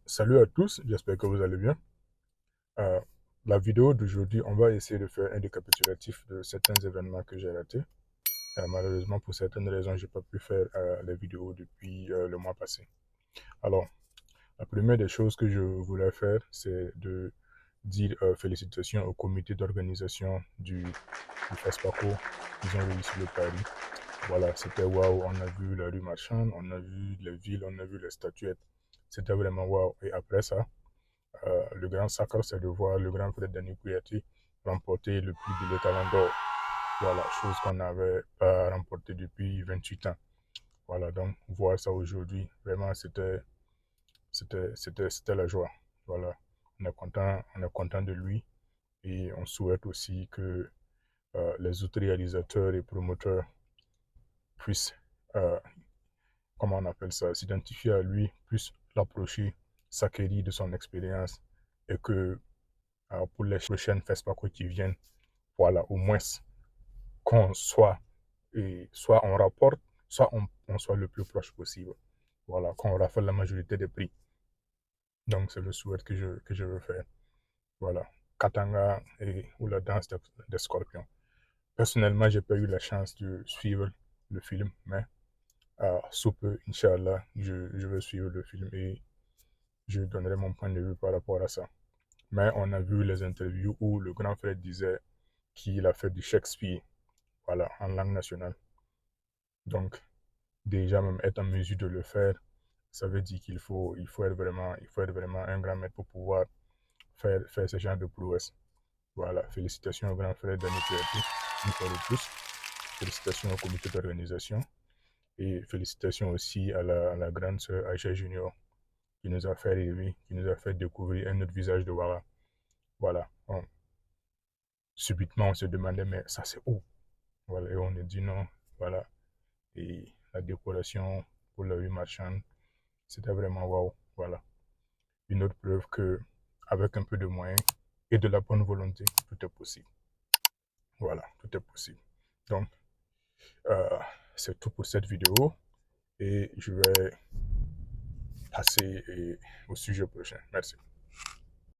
Salut à tous, j'espère que vous allez bien. Euh, la vidéo d'aujourd'hui, on va essayer de faire un récapitulatif de certains événements que j'ai ratés. Malheureusement, pour certaines raisons, j'ai pas pu faire les vidéos depuis le mois passé. Alors, la première des choses que je voulais faire, c'est de dire félicitations au comité d'organisation du FESPACO. Ils ont réussi le pari. Voilà, c'était waouh. On a vu la rue Marchande, on a vu les villes, on a vu les statuettes. C'était vraiment waouh. Et après ça, le grand sacre, c'est de voir le grand frère Denis Kouyaté remporter le prix de l'étalon d'or. Voilà, chose qu'on n'avait pas remportée depuis 28 ans. Voilà, donc voir ça aujourd'hui, vraiment, c'était la joie. Voilà, on est content de lui et on souhaite aussi que les autres réalisateurs et promoteurs puissent, euh, comment on appelle ça, s'identifier à lui, puissent l'approcher, s'acquérir de son expérience et que pour les prochaines FESPACO qui viennent, voilà, au moins qu'on soit, et soit on rapporte, soit on soit le plus proche possible. Voilà, qu'on rafale la majorité des prix. Donc, c'est le souhait que je veux faire. Voilà. Katanga ou la danse des scorpions. Personnellement, j'ai pas eu la chance de suivre le film, mais sous peu, Inch'Allah, je vais suivre le film et je donnerai mon point de vue par rapport à ça. Mais on a vu les interviews où le grand frère disait qu'il a fait du Shakespeare, voilà, en langue nationale. Donc, déjà, même être en mesure de le faire, ça veut dire il faut être vraiment un grand maître pour pouvoir faire ce genre de prouesse. Voilà, félicitations au grand frère Dani Kouyaté, une fois de plus. Félicitations au comité d'organisation et félicitations aussi à la grande sœur Aïcha Junior qui nous a fait rêver, qui nous a fait découvrir un autre visage de Wara. Voilà, subitement on se demandait, mais ça c'est où? Voilà, et on a dit non, voilà. Et la décoration pour la rue marchande, c'était vraiment waouh. Voilà. Une autre preuve que, avec un peu de moyens et de la bonne volonté, tout est possible. Voilà, tout est possible. Donc, euh, c'est tout pour cette vidéo et je vais passer au sujet prochain. Merci.